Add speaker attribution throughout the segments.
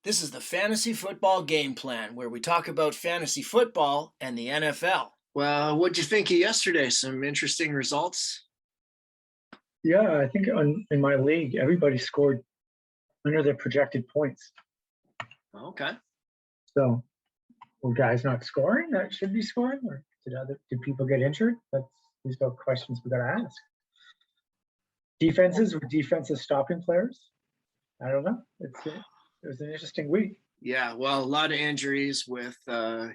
Speaker 1: This is the Fantasy Football Game Plan, where we talk about fantasy football and the NFL.
Speaker 2: Well, what'd you think of yesterday? Some interesting results?
Speaker 3: Yeah, I think in my league, everybody scored under their projected points.
Speaker 2: Okay.
Speaker 3: So, were guys not scoring that should be scoring, or did people get injured? These are questions we got to ask. Were defenses stopping players? I don't know. It was an interesting week.
Speaker 2: Yeah, well, a lot of injuries with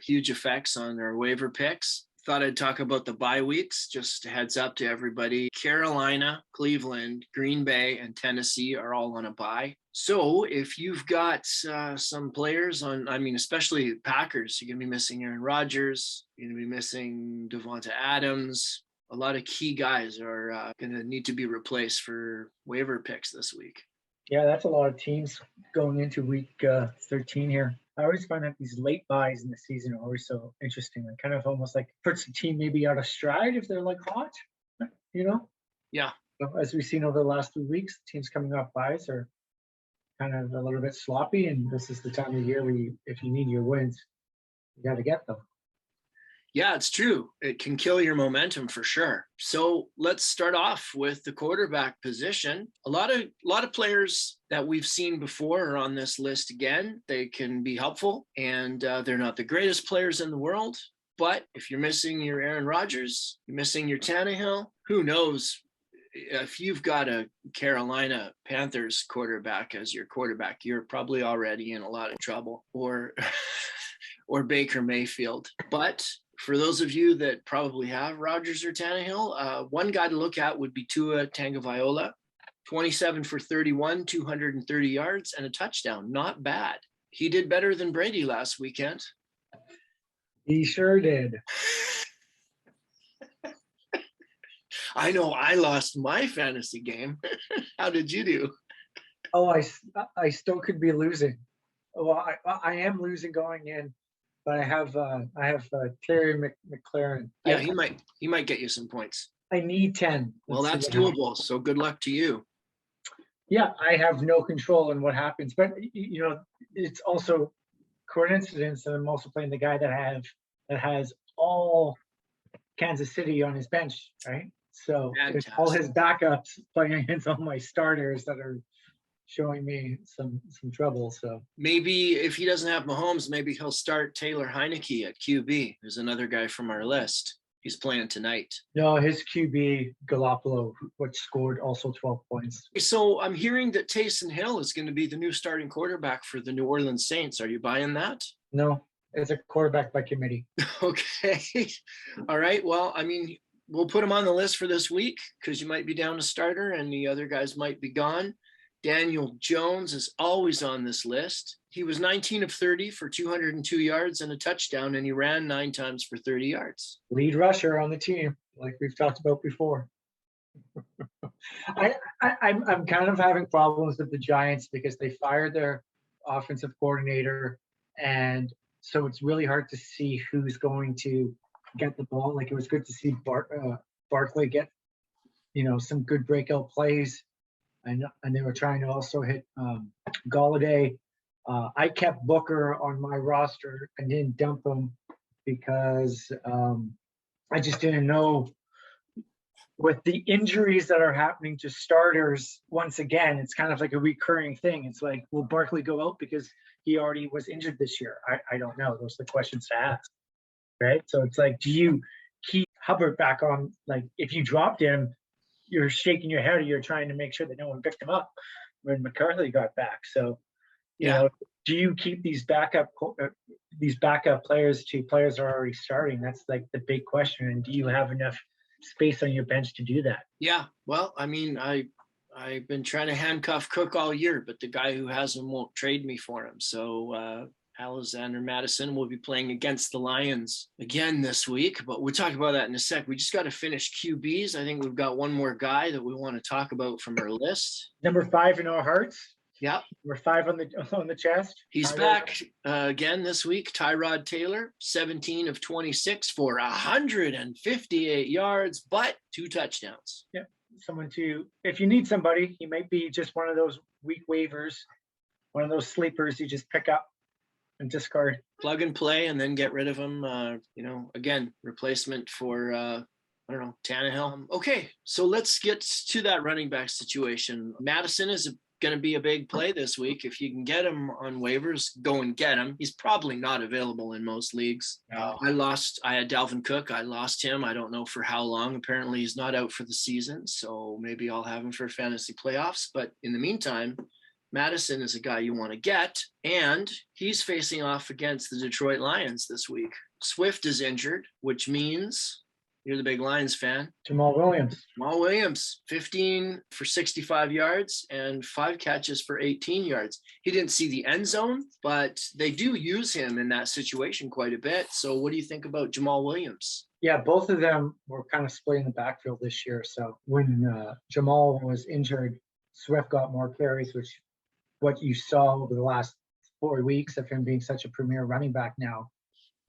Speaker 2: huge effects on our waiver picks. Thought I'd talk about the bye weeks. Just a heads up to everybody. Carolina, Cleveland, Green Bay, and Tennessee are all on a bye. So if you've got some players especially Packers, you're going to be missing Aaron Rodgers. You're going to be missing Devonta Adams. A lot of key guys are going to need to be replaced for waiver picks this week.
Speaker 3: Yeah, that's a lot of teams going into week 13 here. I always find that these late buys in the season are always so interesting. It kind of almost like puts the team maybe out of stride if they're like hot, you know?
Speaker 2: Yeah.
Speaker 3: So as we've seen over the last 2 weeks, teams coming off buys are kind of a little bit sloppy, and this is the time of year where if you need your wins, you got to get them.
Speaker 2: Yeah, it's true. It can kill your momentum for sure. So let's start off with the quarterback position. A lot of players that we've seen before are on this list again. They can be helpful, and they're not the greatest players in the world. But if you're missing your Aaron Rodgers, you're missing your Tannehill, who knows? If you've got a Carolina Panthers quarterback as your quarterback, you're probably already in a lot of trouble, or Baker Mayfield. But for those of you that probably have Rodgers or Tannehill, one guy to look at would be Tua Tagovailoa, 27 for 31, 230 yards, and a touchdown. Not bad. He did better than Brady last weekend.
Speaker 3: He sure did.
Speaker 2: I know I lost my fantasy game. How did you do?
Speaker 3: Oh, I still could be losing. Well, I am losing going in. But I have Terry McLaurin.
Speaker 2: Yeah, he might get you some points.
Speaker 3: I need 10.
Speaker 2: Well, that's doable. So good luck to you.
Speaker 3: Yeah, I have no control on what happens, but it's also coincidence that I'm also playing the guy that has all Kansas City on his bench, right? So it's all his backups playing against all my starters that are showing me some trouble. So
Speaker 2: maybe if he doesn't have Mahomes, maybe he'll start Taylor Heineke at QB. There's another guy from our list. He's playing tonight.
Speaker 3: No, his QB Garoppolo, which scored also 12 points.
Speaker 2: So I'm hearing that Tayson Hill is going to be the new starting quarterback for the New Orleans Saints. Are you buying that?
Speaker 3: No, it's a quarterback by committee.
Speaker 2: Okay. All right. Well, we'll put him on the list for this week because you might be down a starter and the other guys might be gone. Daniel Jones is always on this list. He was 19 of 30 for 202 yards and a touchdown, and he ran 9 times for 30 yards.
Speaker 3: Lead rusher on the team, like we've talked about before. I'm kind of having problems with the Giants because they fired their offensive coordinator, and so it's really hard to see who's going to get the ball. Like, it was good to see Barkley get, some good breakout plays. And they were trying to also hit Galladay. I kept Booker on my roster and didn't dump him because I just didn't know. With the injuries that are happening to starters, once again, it's kind of like a recurring thing. It's like, will Barkley go out because he already was injured this year? I don't know. Those are the questions to ask, right? So it's like, do you keep Hubbard back on? Like, if you dropped him, you're shaking your head, or you're trying to make sure that no one picked him up when McCarthy got back. So, do you keep these backup players to players that are already starting? That's like the big question. And do you have enough space on your bench to do that?
Speaker 2: Yeah. Well, I've been trying to handcuff Cook all year, but the guy who has him won't trade me for him. So, Alexander Madison will be playing against the Lions again this week, but we'll talk about that in a sec. We just got to finish QBs. I think we've got one more guy that we want to talk about from our list.
Speaker 3: Number 5 in our hearts.
Speaker 2: Yeah.
Speaker 3: Number 5 on the chest.
Speaker 2: He's back again this week. Tyrod Taylor, 17 of 26 for 158 yards, but 2 touchdowns.
Speaker 3: Yeah. If you need somebody, he might be just one of those weak waivers one of those sleepers you just pick up and discard.
Speaker 2: Plug and play and then get rid of him. Again, replacement for, Tannehill. Okay, so let's get to that running back situation. Madison is going to be a big play this week. If you can get him on waivers, go and get him. He's probably not available in most leagues.
Speaker 3: No.
Speaker 2: I had Dalvin Cook. I lost him. I don't know for how long. Apparently he's not out for the season. So maybe I'll have him for fantasy playoffs. But in the meantime, Madison is a guy you want to get. And he's facing off against the Detroit Lions this week. Swift is injured, which means you're the big Lions fan.
Speaker 3: Jamal Williams,
Speaker 2: 15 for 65 yards and 5 catches for 18 yards. He didn't see the end zone, but they do use him in that situation quite a bit. So what do you think about Jamal Williams?
Speaker 3: Yeah, both of them were kind of splitting the backfield this year. So when Jamal was injured, Swift got more carries, which what you saw over the last 4 weeks of him being such a premier running back now.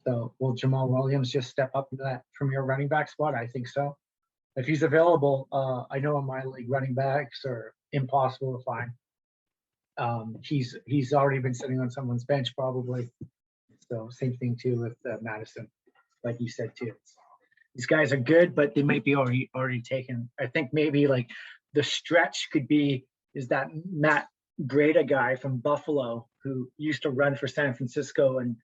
Speaker 3: So will Jamal Williams just step up into that premier running back spot? I think so. If he's available, I know in my league running backs are impossible to find. He's already been sitting on someone's bench probably. So same thing too with Madison, like you said too. These guys are good, but they might be already taken. I think maybe like the stretch could be is that Matt Breida guy from Buffalo who used to run for San Francisco, and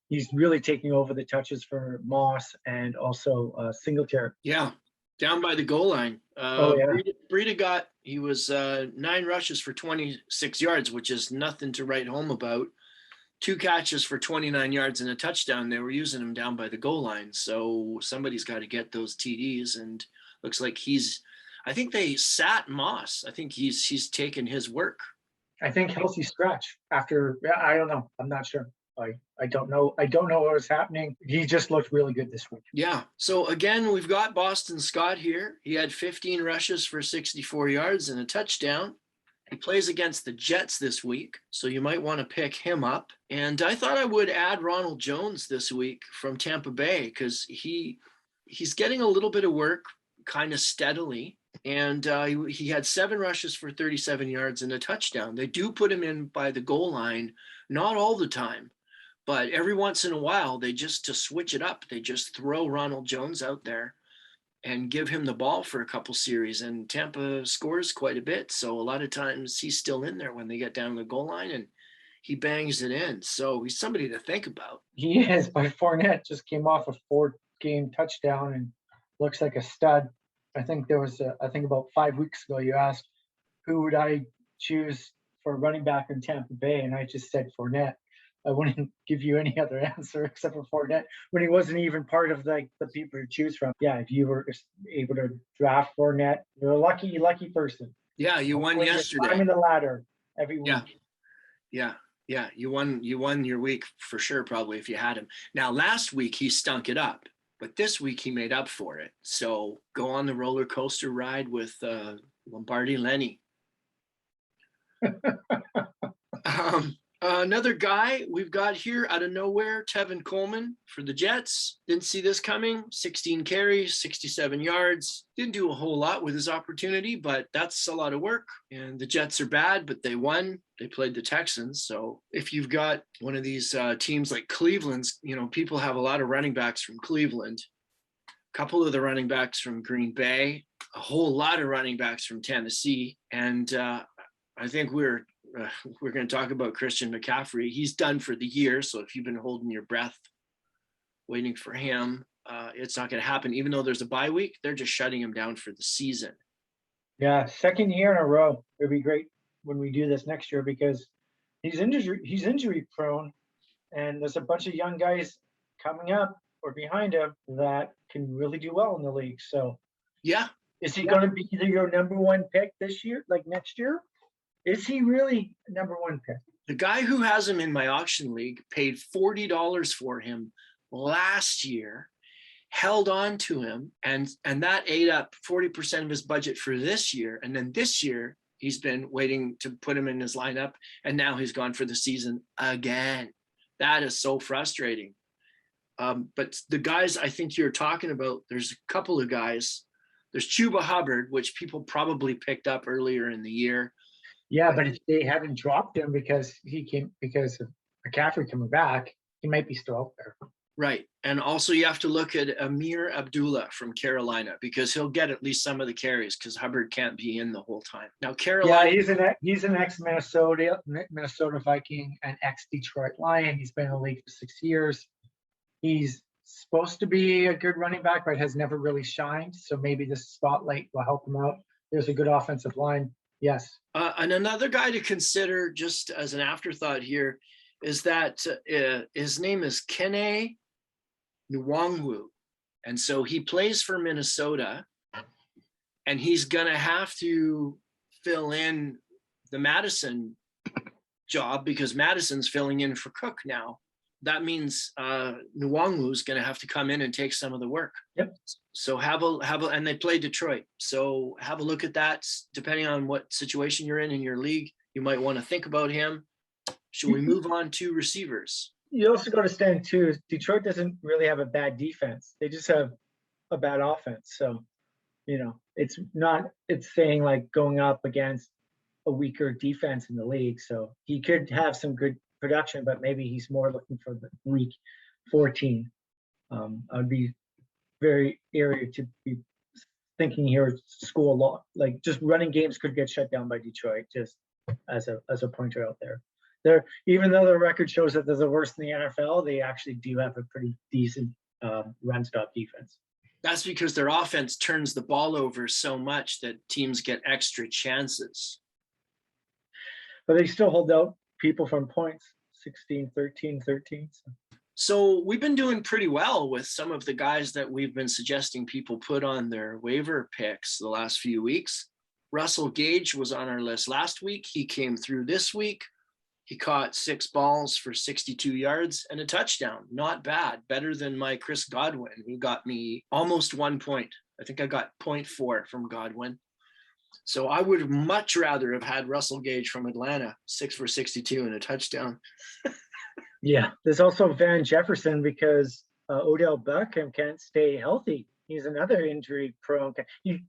Speaker 3: he's really taking over the touches for Moss and also Singletary.
Speaker 2: Yeah, down by the goal line. Breida he was 9 rushes for 26 yards, which is nothing to write home about. 2 catches for 29 yards and a touchdown. They were using him down by the goal line. So somebody's got to get those TDs, and looks like I think they sat Moss. I think he's taken his work.
Speaker 3: I think healthy stretch after, I don't know. I'm not sure. I don't know. I don't know what was happening. He just looked really good this week.
Speaker 2: Yeah. So again, we've got Boston Scott here. He had 15 rushes for 64 yards and a touchdown. He plays against the Jets this week, so you might want to pick him up. And I thought I would add Ronald Jones this week from Tampa Bay because he's getting a little bit of work kind of steadily. And he had 7 rushes for 37 yards and a touchdown. They do put him in by the goal line, not all the time, but every once in a while, to switch it up, they just throw Ronald Jones out there and give him the ball for a couple series. And Tampa scores quite a bit. So a lot of times he's still in there when they get down the goal line and he bangs it in. So he's somebody to think about.
Speaker 3: He is. By Fournette just came off a 4-game touchdown and looks like a stud. I think there was about 5 weeks ago, you asked who would I choose for running back in Tampa Bay, and I just said Fournette. I wouldn't give you any other answer except for Fournette when he wasn't even part of the people to choose from. Yeah, if you were able to draft Fournette, you're a lucky person.
Speaker 2: Yeah, you won yesterday.
Speaker 3: Climbing the ladder every week.
Speaker 2: Yeah. You won your week for sure, probably if you had him. Now, last week he stunk it up. But this week he made up for it. So go on the roller coaster ride with Lombardi Lenny. Another guy we've got here out of nowhere, Tevin Coleman for the Jets. Didn't see this coming. 16 carries, 67 yards. Didn't do a whole lot with his opportunity, but that's a lot of work. And the Jets are bad, but they won. They played the Texans. So if you've got one of these teams like Cleveland's, people have a lot of running backs from Cleveland, a couple of the running backs from Green Bay, a whole lot of running backs from Tennessee. And I think we're going to talk about Christian McCaffrey. He's done for the year. So if you've been holding your breath, waiting for him, it's not going to happen. Even though there's a bye week, they're just shutting him down for the season.
Speaker 3: Yeah, 2nd year in a row. It'd be great when we do this next year because he's injury prone, and there's a bunch of young guys coming up or behind him that can really do well in the league. So
Speaker 2: yeah,
Speaker 3: is he going to be your number 1 pick this year, like next year? Is he really number 1 pick?
Speaker 2: The guy who has him in my auction league paid $40 for him last year, held on to him, and that ate up 40% of his budget for this year. And then this year, he's been waiting to put him in his lineup, and now he's gone for the season again. That is so frustrating. But the guys I think you're talking about, there's a couple of guys. There's Chuba Hubbard, which people probably picked up earlier in the year.
Speaker 3: Yeah, but if they haven't dropped him because of McCaffrey coming back, he might be still out there.
Speaker 2: Right. And also you have to look at Amir Abdullah from Carolina, because he'll get at least some of the carries because Hubbard can't be in the whole time. Now Carolina.
Speaker 3: Yeah, he's an ex-Minnesota Viking and ex-Detroit Lion. He's been in the league for 6 years. He's supposed to be a good running back, but has never really shined. So maybe this spotlight will help him out. There's a good offensive line. Yes.
Speaker 2: And another guy to consider just as an afterthought here is that his name is Kene Nwangwu. And so he plays for Minnesota, and he's going to have to fill in the Madison job because Madison's filling in for Cook now. That means Nwangwu is going to have to come in and take some of the work.
Speaker 3: Yep.
Speaker 2: So and they play Detroit. So have a look at that. Depending on what situation you're in your league, you might want to think about him. Should we move on to receivers?
Speaker 3: You also got to stand too. Detroit doesn't really have a bad defense. They just have a bad offense. So, it's saying like going up against a weaker defense in the league. So he could have some good production, but maybe he's more looking for the week 14. I'd be very area to be thinking here, school law, like just running games could get shut down by Detroit, just as a pointer out there. Even though their record shows that they're the worst in the NFL, they actually do have a pretty decent run stop defense.
Speaker 2: That's because their offense turns the ball over so much that teams get extra chances.
Speaker 3: But they still hold out people from points, 16, 13.
Speaker 2: So we've been doing pretty well with some of the guys that we've been suggesting people put on their waiver picks the last few weeks. Russell Gage was on our list last week. He came through this week. He caught 6 balls for 62 yards and a touchdown. Not bad. Better than my Chris Godwin, who got me almost 1 point. I think I got 0.4 from Godwin. So I would much rather have had Russell Gage from Atlanta, 6 for 62 and a touchdown.
Speaker 3: Yeah. There's also Van Jefferson because Odell Beckham can't stay healthy. He's another injury prone. I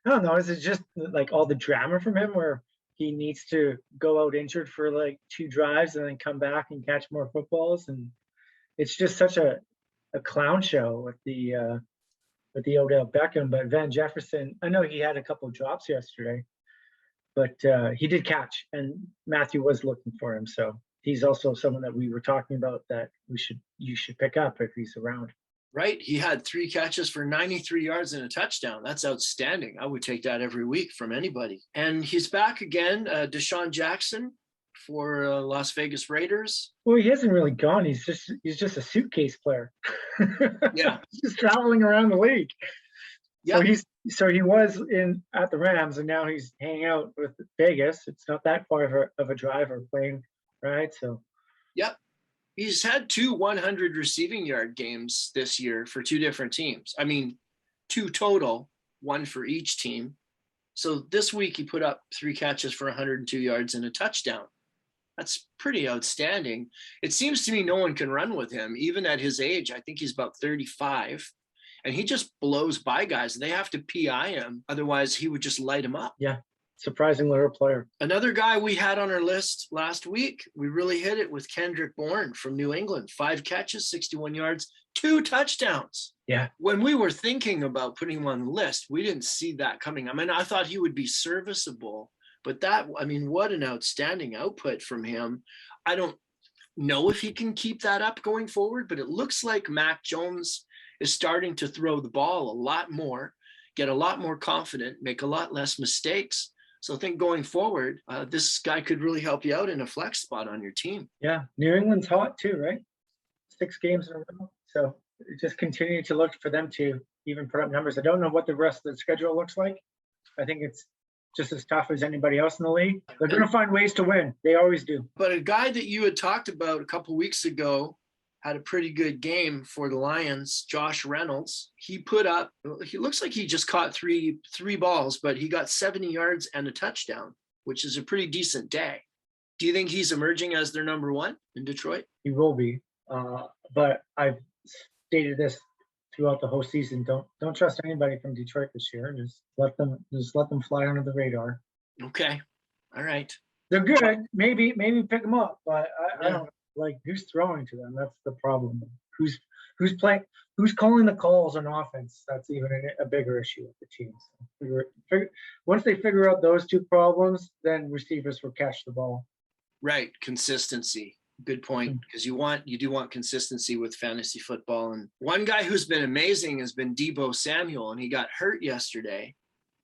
Speaker 3: don't know. Is it just like all the drama from him where he needs to go out injured for like 2 drives and then come back and catch more footballs? And it's just such a clown show with the Odell Beckham. But Van Jefferson, I know he had a couple of drops yesterday, but he did catch, and Matthew was looking for him. So he's also someone that we were talking about that you should pick up if he's around.
Speaker 2: Right. He had 3 catches for 93 yards and a touchdown. That's outstanding. I would take that every week from anybody. And he's back again, Desean Jackson for Las Vegas Raiders.
Speaker 3: Well, he hasn't really gone. He's just a suitcase player.
Speaker 2: Yeah.
Speaker 3: He's just traveling around the league.
Speaker 2: Yeah.
Speaker 3: So he was at the Rams, and now he's hanging out with Vegas. It's not that far of a drive or plane, right? So.
Speaker 2: Yep. He's had 2 100 receiving yard games this year for 2 different teams. I mean, 2 total, 1 for each team. So this week he put up 3 catches for 102 yards and a touchdown. That's pretty outstanding. It seems to me no one can run with him, even at his age. I think he's about 35. And he just blows by guys. They have to PI him. Otherwise, he would just light him up.
Speaker 3: Yeah. Surprising little player.
Speaker 2: Another guy we had on our list last week, we really hit it with Kendrick Bourne from New England. 5 catches, 61 yards, 2 touchdowns.
Speaker 3: Yeah.
Speaker 2: When we were thinking about putting him on the list, we didn't see that coming. I mean, I thought he would be serviceable, but what an outstanding output from him. I don't know if he can keep that up going forward, but it looks like Mac Jones is starting to throw the ball a lot more, get a lot more confident, make a lot less mistakes. So I think going forward, this guy could really help you out in a flex spot on your team.
Speaker 3: Yeah. New England's hot too, right? 6 games in a row. So just continue to look for them to even put up numbers. I don't know what the rest of the schedule looks like. I think it's just as tough as anybody else in the league. They're going to find ways to win. They always do.
Speaker 2: But a guy that you had talked about a couple of weeks ago had a pretty good game for the Lions, Josh Reynolds. He looks like he just caught three balls, but he got 70 yards and a touchdown, which is a pretty decent day. Do you think he's emerging as their number 1 in Detroit?
Speaker 3: He will be. But I've stated this throughout the whole season. Don't trust anybody from Detroit this year. Just let them fly under the radar.
Speaker 2: Okay. All right.
Speaker 3: They're good. Maybe pick them up, but I don't like who's throwing to them. That's the problem. Who's playing? Who's calling the calls on offense? That's even a bigger issue with the team. So once they figure out those two problems, then receivers will catch the ball.
Speaker 2: Right, consistency. Good point, because you do want consistency with fantasy football. And one guy who's been amazing has been Deebo Samuel, and he got hurt yesterday.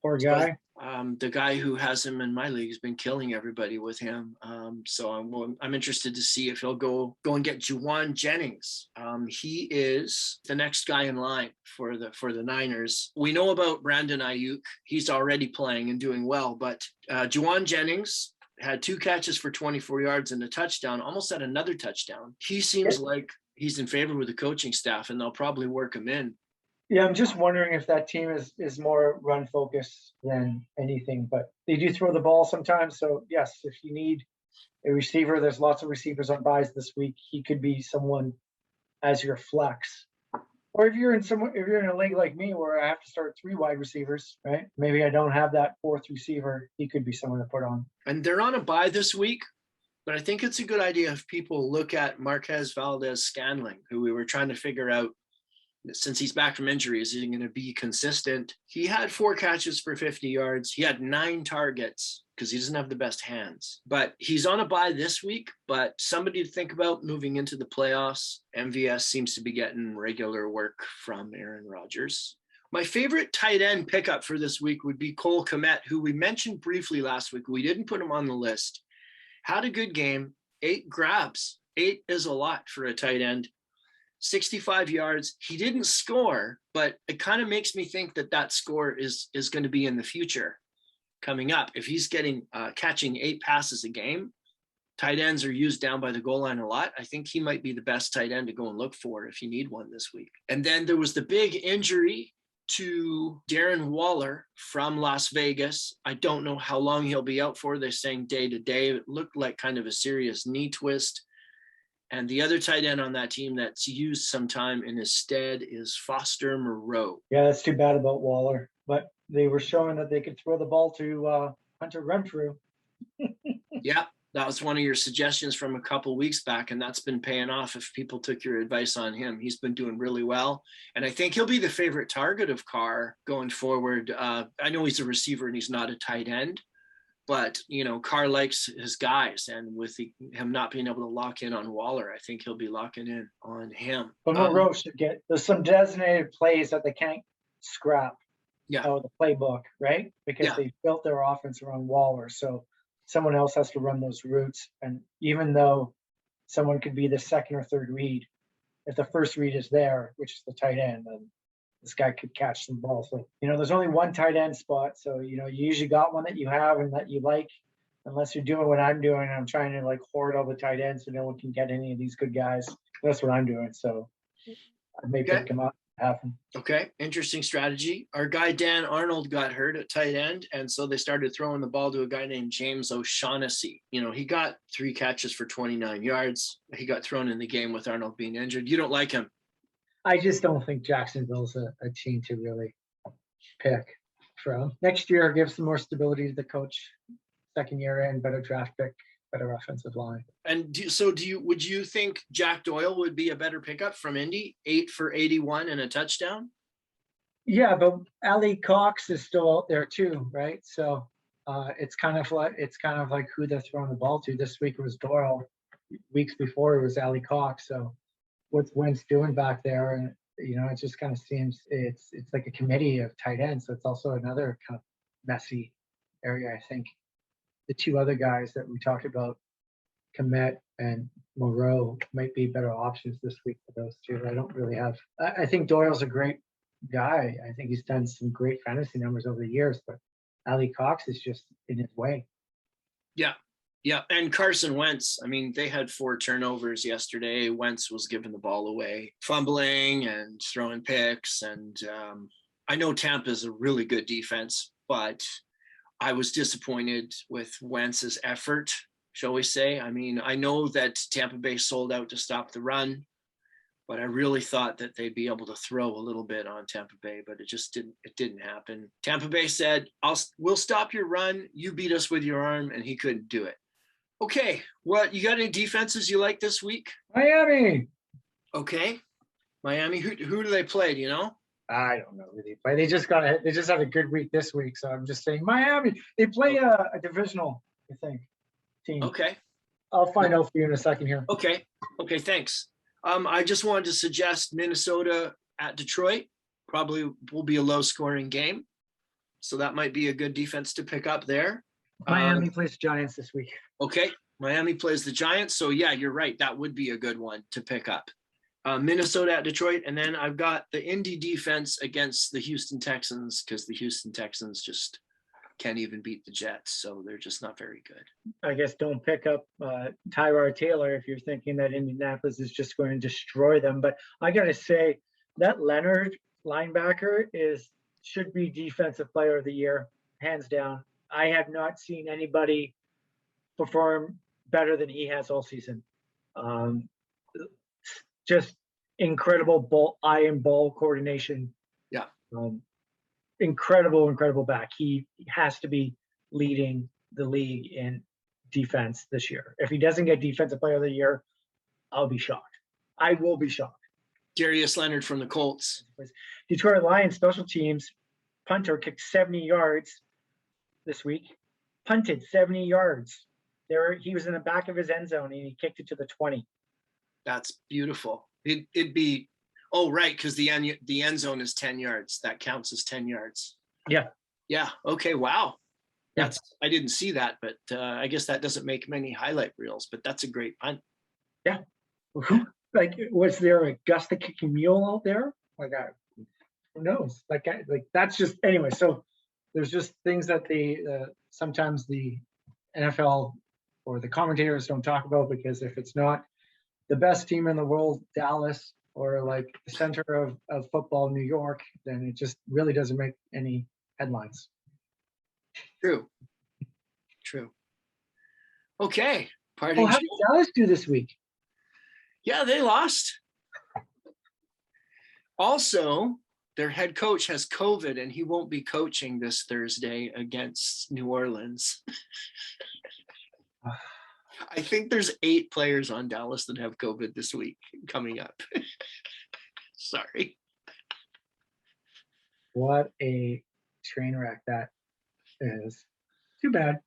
Speaker 3: Poor guy.
Speaker 2: The guy who has him in my league has been killing everybody with him. So I'm interested to see if he'll go and get Juwan Jennings. He is the next guy in line for the Niners. We know about Brandon Ayuk. He's already playing and doing well, but Juwan Jennings had 2 catches for 24 yards and a touchdown, almost had another touchdown. He seems like he's in favor with the coaching staff, and they'll probably work him in.
Speaker 3: Yeah, I'm just wondering if that team is more run focused than anything, but they do throw the ball sometimes. So yes, if you need a receiver, there's lots of receivers on buys this week. He could be someone as your flex. Or if you're in a league like me where I have to start 3 wide receivers, right? Maybe I don't have that 4th receiver. He could be someone to put on.
Speaker 2: And they're on a bye this week, but I think it's a good idea if people look at Marquez Valdez-Scantling, who we were trying to figure out, since he's back from injury, is he going to be consistent? He had 4 catches for 50 yards. He had 9 targets because he doesn't have the best hands. But he's on a bye this week, but somebody to think about moving into the playoffs. MVS seems to be getting regular work from Aaron Rodgers. My favorite tight end pickup for this week would be Cole Comet, who we mentioned briefly last week. We didn't put him on the list. Had a good game, 8 grabs. 8 is a lot for a tight end. 65 yards. He didn't score, but it kind of makes me think that score is going to be in the future coming up. If he's catching 8 passes a game, tight ends are used down by the goal line a lot. I think he might be the best tight end to go and look for if you need one this week. And then there was the big injury to Darren Waller from Las Vegas. I don't know how long he'll be out for. They're saying day to day. It looked like kind of a serious knee twist. And the other tight end on that team that's used sometime in his stead is Foster Moreau.
Speaker 3: Yeah, that's too bad about Waller. But they were showing that they could throw the ball to Hunter Renfrew.
Speaker 2: Yeah, that was one of your suggestions from a couple weeks back, and that's been paying off if people took your advice on him. He's been doing really well, and I think he'll be the favorite target of Carr going forward. I know he's a receiver and he's not a tight end, but, Carr likes his guys, and with him not being able to lock in on Waller, I think he'll be locking in on him.
Speaker 3: But Moreau should there's some designated plays that they can't scrap out of the playbook, right? Because they built their offense around Waller. So someone else has to run those routes. And even though someone could be the 2nd or 3rd read, if the first read is there, which is the tight end, then this guy could catch some balls. So, there's only one tight end spot. So, you usually got one that you have and that you like, unless you're doing what I'm doing. I'm trying to hoard all the tight ends so no one can get any of these good guys. That's what I'm doing. So I may pick him up.
Speaker 2: Okay, interesting strategy. Our guy Dan Arnold got hurt at tight end, and so they started throwing the ball to a guy named James O'Shaughnessy. He got 3 catches for 29 yards. He got thrown in the game with Arnold being injured. You don't like him?
Speaker 3: I just don't think Jacksonville's a team to really pick from. Next year gives some more stability to the coach. 2nd year in, better draft pick, better offensive line.
Speaker 2: And would you think Jack Doyle would be a better pickup from Indy? 8 for 81 and a touchdown?
Speaker 3: Yeah, but Ali Cox is still out there too, right? So it's kind of like who they're throwing the ball to. This week it was Doyle. Weeks before it was Ali Cox. So what's Wentz doing back there? And it just kind of seems it's like a committee of tight ends. So it's also another kind of messy area. I think the 2 other guys that we talked about, Comet and Moreau, might be better options this week for those 2. I don't really have. I think Doyle's a great guy. I think he's done some great fantasy numbers over the years, but Ali Cox is just in his way.
Speaker 2: Yeah, and Carson Wentz, they had 4 turnovers yesterday. Wentz was giving the ball away, fumbling and throwing picks. And I know Tampa's a really good defense, but I was disappointed with Wentz's effort, shall we say. I know that Tampa Bay sold out to stop the run, but I really thought that they'd be able to throw a little bit on Tampa Bay, but it didn't happen. Tampa Bay said, we'll stop your run. You beat us with your arm, and he couldn't do it. Okay, what you got any defenses you like this week?
Speaker 3: Miami.
Speaker 2: Okay, Miami. Who do they play? Do you know?
Speaker 3: I don't know who they play. They just had a good week this week, so I'm just saying Miami. They play a divisional, I think, team.
Speaker 2: Okay.
Speaker 3: I'll find out for you in a second here.
Speaker 2: Okay, thanks. I just wanted to suggest Minnesota at Detroit. Probably will be a low-scoring game, so that might be a good defense to pick up there.
Speaker 3: Miami plays Giants this week.
Speaker 2: Okay, Miami plays the Giants, so yeah, you're right. That would be a good one to pick up. Minnesota at Detroit, and then I've got the Indy defense against the Houston Texans because the Houston Texans just can't even beat the Jets, so they're just not very good.
Speaker 3: I guess don't pick up Tyrod Taylor if you're thinking that Indianapolis is just going to destroy them. But I got to say, that Leonard linebacker should be Defensive Player of the Year, hands down. I have not seen anybody perform better than he has all season. Just incredible eye and ball coordination.
Speaker 2: Yeah.
Speaker 3: Incredible back. He has to be leading the league in defense this year. If he doesn't get Defensive Player of the Year, I'll be shocked. I will be shocked.
Speaker 2: Darius Leonard from the Colts.
Speaker 3: Detroit Lions special teams punter kicked 70 yards this week. Punted 70 yards. He was in the back of his end zone and he kicked it to the 20.
Speaker 2: That's beautiful. It'd be, oh, right, because the end zone is 10 yards. That counts as 10 yards.
Speaker 3: Yeah.
Speaker 2: Yeah. Okay. Wow.
Speaker 3: Yeah.
Speaker 2: I didn't see that, but I guess that doesn't make many highlight reels, but that's a great punt.
Speaker 3: Yeah. Like, was there a Augusta kicking mule out there? Like, who knows? Like that's just, anyway. So there's just things that sometimes the NFL or the commentators don't talk about, because if it's not the best team in the world, Dallas, or like the center of football, New York, then it just really doesn't make any headlines.
Speaker 2: True. Okay.
Speaker 3: How did Dallas do this week?
Speaker 2: Yeah, they lost. Also, their head coach has COVID and he won't be coaching this Thursday against New Orleans. I think there's 8 players on Dallas that have COVID this week coming up. Sorry.
Speaker 3: What a train wreck that is. Too bad.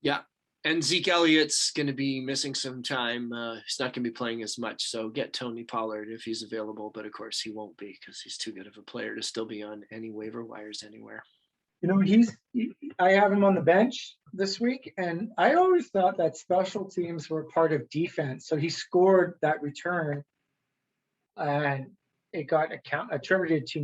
Speaker 2: Yeah. And Zeke Elliott's going to be missing some time. He's not going to be playing as much. So get Tony Pollard if he's available. But of course he won't be because he's too good of a player to still be on any waiver wires anywhere.
Speaker 3: You know, I have him on the bench this week, and I always thought that special teams were part of defense. So he scored that return, and it got attributed to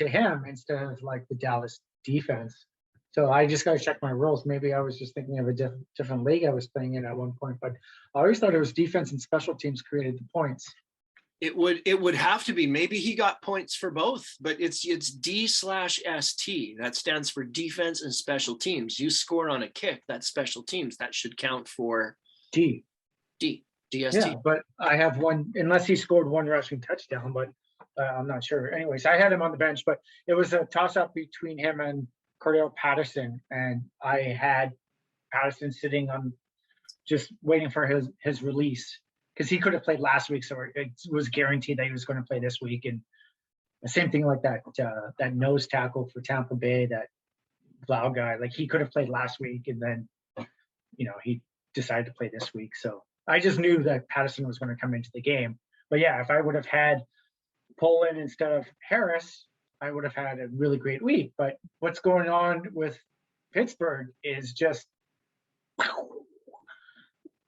Speaker 3: him instead of like the Dallas defense. So I just got to check my rules. Maybe I was just thinking of a different league I was playing in at one point, but I always thought it was defense and special teams created the points.
Speaker 2: It would have to be. Maybe he got points for both, but it's D/ST. That stands for defense and special teams. You score on a kick, that's special teams. That should count for DST.
Speaker 3: Yeah, but I have one, unless he scored one rushing touchdown, but I'm not sure. Anyways, I had him on the bench, but it was a toss-up between him and Cordell Patterson, and I had Madison sitting on just waiting for his release, because he could have played last week, so it was guaranteed that he was going to play this week. And the same thing like that nose tackle for Tampa Bay, that Blau guy, like he could have played last week, and then he decided to play this week. So I just knew that Madison was going to come into the game. But yeah, if I would have had Poland instead of Harris, I would have had a really great week. But what's going on with Pittsburgh is just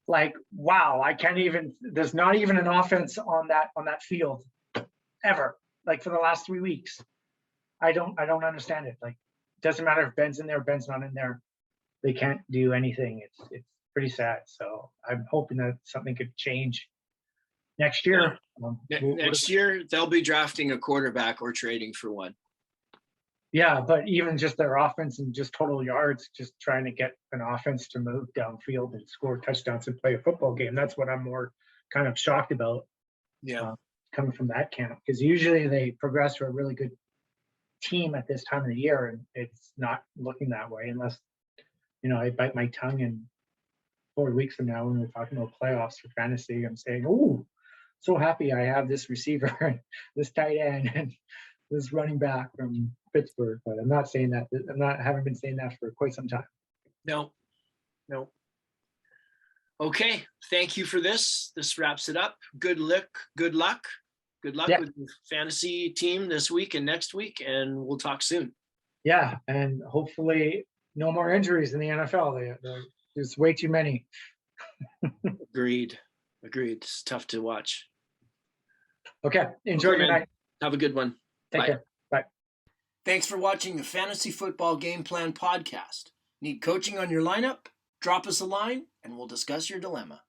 Speaker 3: like, wow, I can't even, there's not even an offense on that field ever, like for the last 3 weeks. I don't understand it. Like, it doesn't matter if Ben's in there, Ben's not in there. They can't do anything. It's pretty sad. So I'm hoping that something could change next year.
Speaker 2: Next year, they'll be drafting a quarterback or trading for one.
Speaker 3: Yeah, but even just their offense and just total yards, just trying to get an offense to move downfield and score touchdowns and play a football game. That's what I'm more kind of shocked about.
Speaker 2: Yeah,
Speaker 3: coming from that camp, because usually they progress to a really good team at this time of the year, and it's not looking that way unless I bite my tongue and 4 weeks from now when we're talking about playoffs for fantasy, I'm saying, oh, so happy I have this receiver and this tight end and this running back from Pittsburgh. But I'm not saying that. Haven't been saying that for quite some time.
Speaker 2: No. Okay. Thank you for this. This wraps it up. Good luck. Good luck
Speaker 3: Yeah.
Speaker 2: with the fantasy team this week and next week. And we'll talk soon.
Speaker 3: Yeah. And hopefully no more injuries in the NFL. There's way too many.
Speaker 2: Agreed. It's tough to watch.
Speaker 3: Okay. Enjoy your night.
Speaker 2: Have a good one.
Speaker 3: Take care. Bye.
Speaker 1: Thanks for watching the Fantasy Football Game Plan podcast. Need coaching on your lineup? Drop us a line and we'll discuss your dilemma.